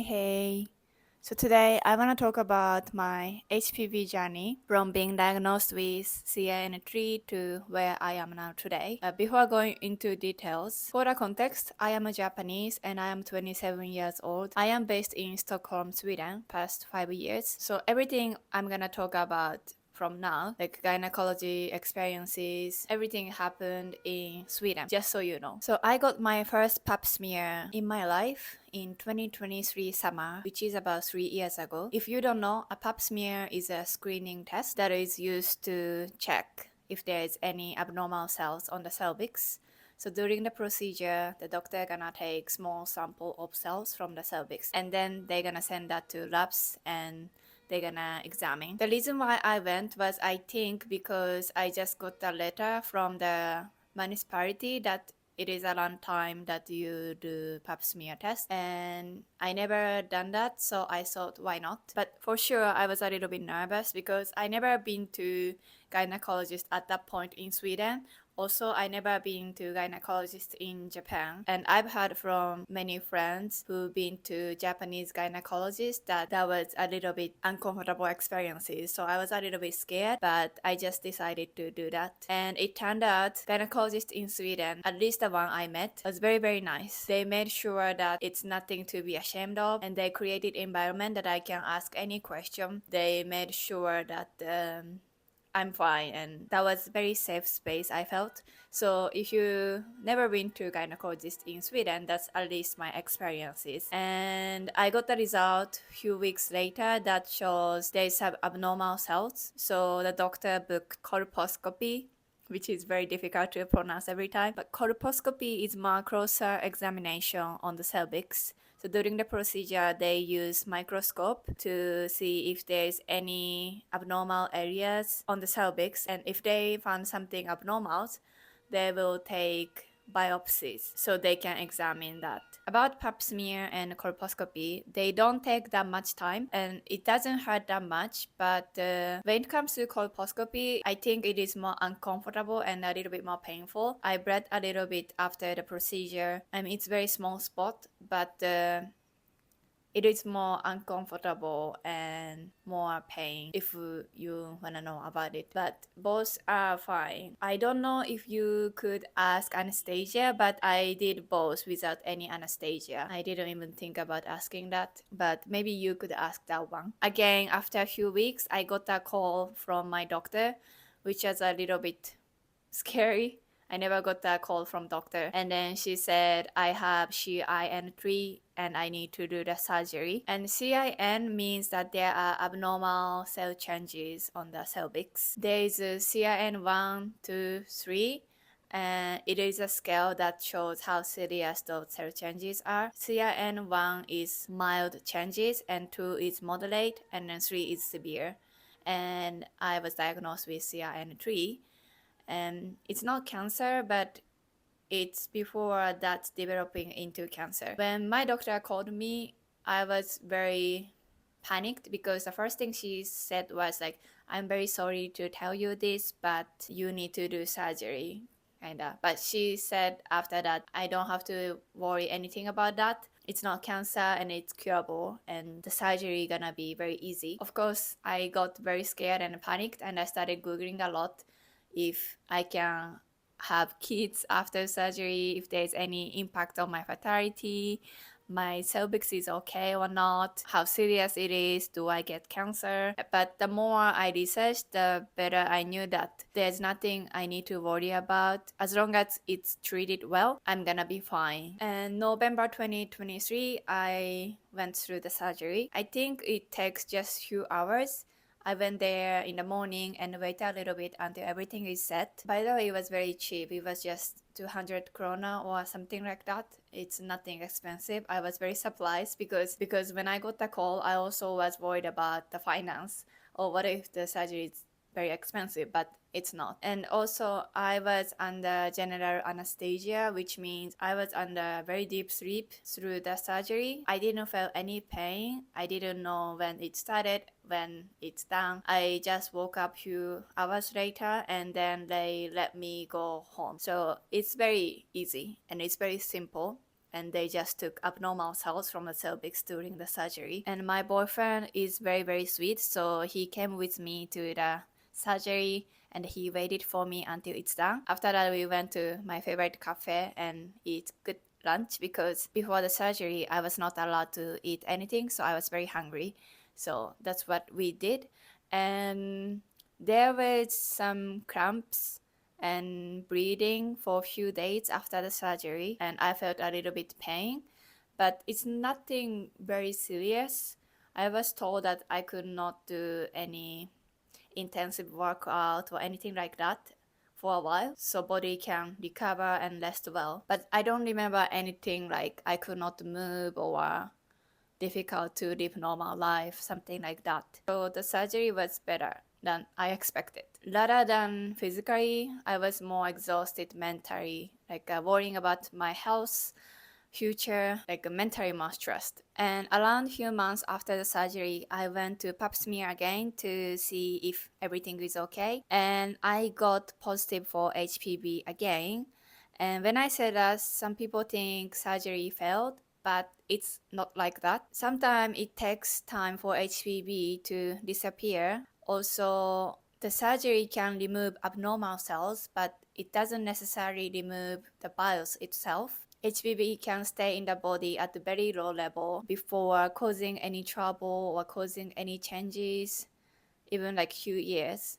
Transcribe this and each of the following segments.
Hey. So today I want to talk about my HPV journey from being diagnosed with CIN3 to where I am now today. Before going into details, for the context, I am a Japanese and I am 27 years old. I am based in Stockholm, Sweden, past 5 years. So everything I'm gonna talk about from now, like gynecology experiences, everything happened in Sweden, just so you know. So I got my first pap smear in my life in 2023 summer, which is about 3 years ago. If you don't know, a pap smear is a screening test that is used to check if there is any abnormal cells on the cervix. So during the procedure, the doctor gonna take small sample of cells from the cervix and then they're gonna send that to labs and they're gonna examine. The reason why I went was I think because I just got a letter from the municipality that it is around time that you do pap smear test and I never done that, so I thought why not. But for sure I was a little bit nervous because I never been to gynecologist at that point in Sweden. Also, I never been to gynecologist in Japan, and I've heard from many friends who've been to Japanese gynecologist that was a little bit uncomfortable experiences. So I was a little bit scared, but I just decided to do that. And it turned out gynecologist in Sweden, at least the one I met, was very very nice. They made sure that it's nothing to be ashamed of, and they created environment that I can ask any question. They made sure that I'm fine, and that was very safe space I felt. So if you never been to gynecologist in Sweden, that's at least my experiences. And I got the result few weeks later that shows there's some abnormal cells. So the doctor booked colposcopy, which is very difficult to pronounce every time. But colposcopy is more closer examination on the cervix. So during the procedure, they use microscope to see if there's any abnormal areas on the cervix, and if they found something abnormal, they will take biopsies so they can examine that. About pap smear and colposcopy, they don't take that much time and it doesn't hurt that much, but when it comes to colposcopy, I think it is more uncomfortable and a little bit more painful. I bled a little bit after the procedure. I mean, it's very small spot, but it is more uncomfortable and more pain if you wanna know about it. But both are fine. I don't know if you could ask anesthesia, but I did both without any anesthesia. I didn't even think about asking that, but maybe you could ask that one. Again, after a few weeks, I got a call from my doctor, which was a little bit scary. I never got that call from doctor. And then she said I have CIN3 and I need to do the surgery. And CIN means that there are abnormal cell changes on the cervix. There is a CIN 1, 2, 3. And it is a scale that shows how serious those cell changes are. CIN 1 is mild changes, and 2 is moderate, and then 3 is severe. And I was diagnosed with CIN3. And it's not cancer, but it's before that's developing into cancer. When my doctor called me, I was very panicked because the first thing she said was like, I'm very sorry to tell you this, but you need to do surgery, kinda. But she said after that, I don't have to worry anything about that. It's not cancer and it's curable, and the surgery gonna be very easy. Of course, I got very scared and panicked, and I started googling a lot if I can have kids after surgery, if there's any impact on my fertility, my cervix is okay or not, how serious it is, do I get cancer. But the more I researched, the better I knew that there's nothing I need to worry about. As long as it's treated well, I'm gonna be fine. And November 2023, I went through the surgery. I think it takes just few hours. I went there in the morning and waited a little bit until everything is set. By the way, it was very cheap. It was just 200 krona or something like that. It's nothing expensive. I was very surprised because when I got the call, I also was worried about the finance. Or what if the surgery is very expensive, but it's not. And also I was under general anesthesia, which means I was under very deep sleep through the surgery. I didn't feel any pain. I didn't know when it started, when it's done. I just woke up few hours later and then they let me go home. So it's very easy and it's very simple. and they just took abnormal cells from the cervix during the surgery. And my boyfriend is very, very sweet, so he came with me to the surgery and he waited for me until it's done. After that, we went to my favorite cafe and eat good lunch because before the surgery, I was not allowed to eat anything, so I was very hungry. So that's what we did. And there was some cramps and bleeding for a few days after the surgery, and I felt a little bit pain, but it's nothing very serious. I was told that I could not do any intensive workout or anything like that for a while, so body can recover and rest well. But I don't remember anything like I could not move or difficult to live normal life, something like that. So the surgery was better than I expected. Rather than physically, I was more exhausted mentally, like worrying about my health, future, like mentally more stressed. And around a few months after the surgery, I went to pap smear again to see if everything is okay. And I got positive for HPV again. And when I said that, some people think surgery failed, but it's not like that. Sometimes it takes time for HPV to disappear. Also, the surgery can remove abnormal cells, but it doesn't necessarily remove the virus itself. HPV can stay in the body at a very low level before causing any trouble or causing any changes, even like few years.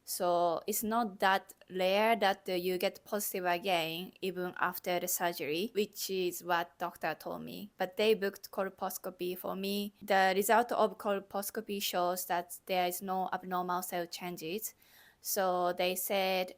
So it's not that rare that you get positive again even after the surgery, which is what doctor told me. But they booked colposcopy for me. The result of colposcopy shows that there is no abnormal cell changes. So they said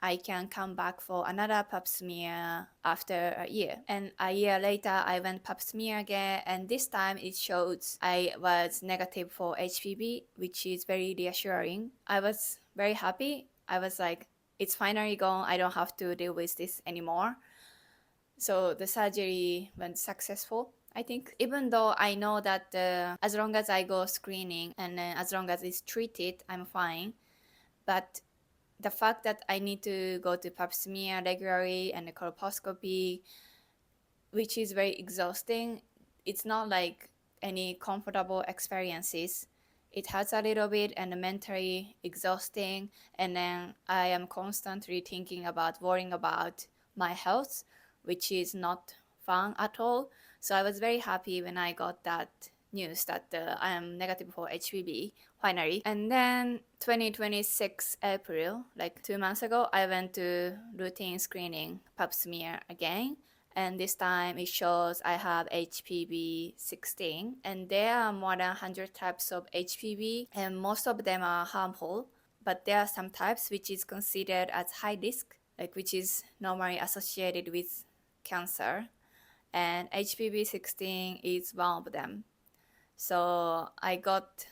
I can come back for another pap smear after a year. And a year later, I went pap smear again, and this time it shows I was negative for HPV, which is very reassuring. I was very happy. I was like, it's finally gone. I don't have to deal with this anymore. So the surgery went successful, I think. Even though I know that as long as I go screening and as long as it's treated, I'm fine. But the fact that I need to go to pap smear regularly and the colposcopy, which is very exhausting, it's not like any comfortable experiences. It hurts a little bit and mentally exhausting, and then I am constantly thinking about worrying about my health, which is not fun at all. So I was very happy when I got that news that I am negative for HPV finally. And then 2026 April, like 2 months ago, I went to routine screening pap smear again. And this time it shows I have HPV 16. And there are more than 100 types of HPV, and most of them are harmful. But there are some types which is considered as high risk, like which is normally associated with cancer. And HPV 16 is one of them. So I got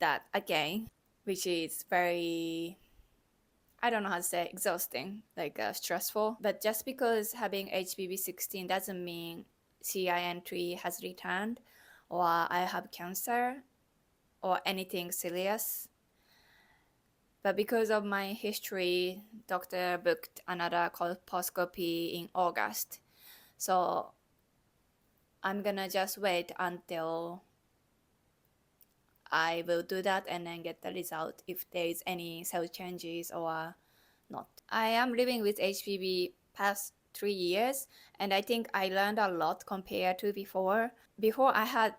that again, which is very, I don't know how to say, exhausting, like stressful. But just because having HPV 16 doesn't mean CIN3 has returned or I have cancer or anything serious. But because of my history, doctor booked another colposcopy in August. So I'm gonna just wait until I will do that and then get the result if there is any cell changes or not. I am living with HPV past 3 years, and I think I learned a lot compared to before. Before I had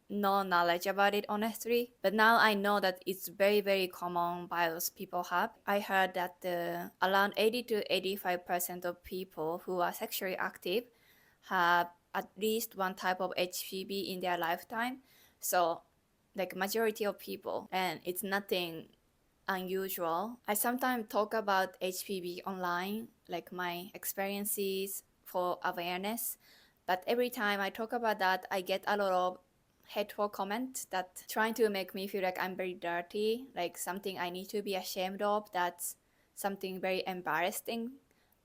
no knowledge about it honestly, but now I know that it's very, very common virus people have. I heard that around 80 to 85% of people who are sexually active have at least one type of HPV in their lifetime. So like majority of people, and it's nothing unusual. I sometimes talk about HPV online, like my experiences for awareness, but every time I talk about that, I get a lot of hateful comments that trying to make me feel like I'm very dirty, like something I need to be ashamed of, that's something very embarrassing.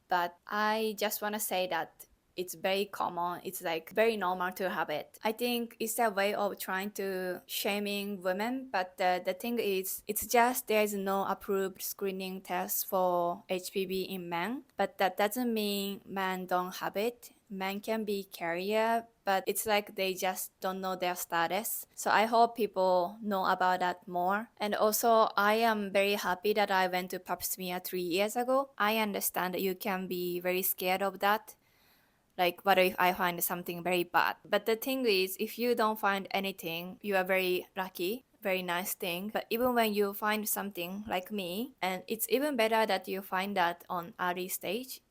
But I just want to say that it's very common. It's like very normal to have it. I think it's a way of trying to shaming women, but the thing is, it's just there is no approved screening test for HPV in men, but that doesn't mean men don't have it. men can be carrier, but it's like they just don't know their status. So I hope people know about that more. And also, I am very happy that I went to pap smear 3 years ago. I understand that you can be very scared of that. Like, what if I find something very bad? But the thing is, if you don't find anything, you are very lucky. Very nice thing. But even when you find something like me, and it's even better that you find that on early stage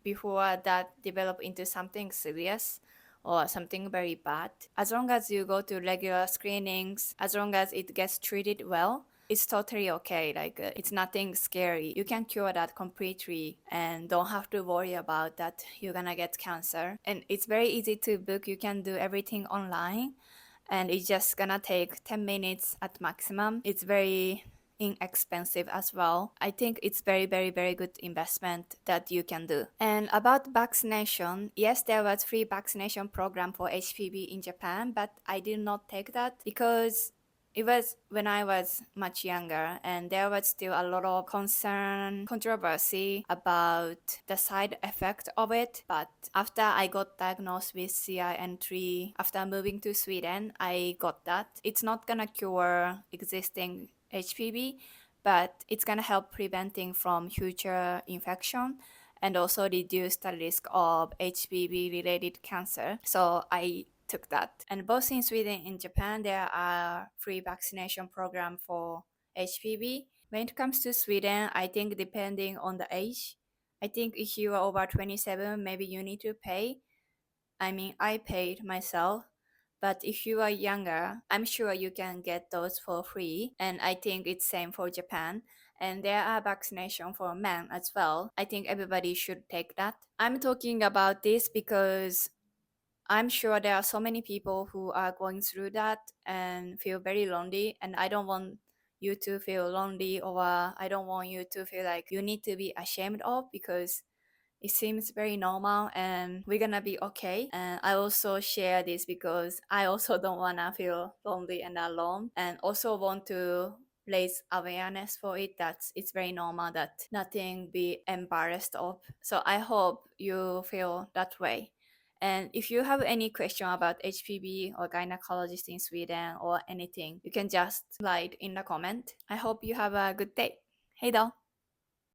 before that develop into something serious or something very bad. As long as you go to regular screenings, as long as it gets treated well, it's totally okay. Like it's nothing scary. You can cure that completely and don't have to worry about that you're gonna get cancer. And it's very easy to book. You can do everything online and it's just gonna take 10 minutes at maximum. It's very inexpensive as well. I think it's very good investment that you can do. And about vaccination, yes, there was free vaccination program for HPV in Japan, but I did not take that because it was when I was much younger and there was still a lot of controversy about the side effect of it. But after I got diagnosed with CIN3, after moving to Sweden, I got that. It's not gonna cure existing HPV, but it's gonna help preventing from future infection and also reduce the risk of HPV related cancer. So I took that. And both in Sweden and Japan, there are free vaccination program for HPV. When it comes to Sweden, I think depending on the age, I think if you are over 27, maybe you need to pay. I mean, I paid myself. But if you are younger, I'm sure you can get those for free. And I think it's same for Japan. And there are vaccination for men as well. I think everybody should take that. I'm talking about this because I'm sure there are so many people who are going through that and feel very lonely. And I don't want you to feel lonely or I don't want you to feel like you need to be ashamed of because it seems very normal and we're gonna be okay. And I also share this because I also don't wanna feel lonely and alone and also want to raise awareness for it that it's very normal that nothing be embarrassed of. So I hope you feel that way. And if you have any question about HPV or gynecologist in Sweden or anything, you can just write in the comment. I hope you have a good day. Hej då!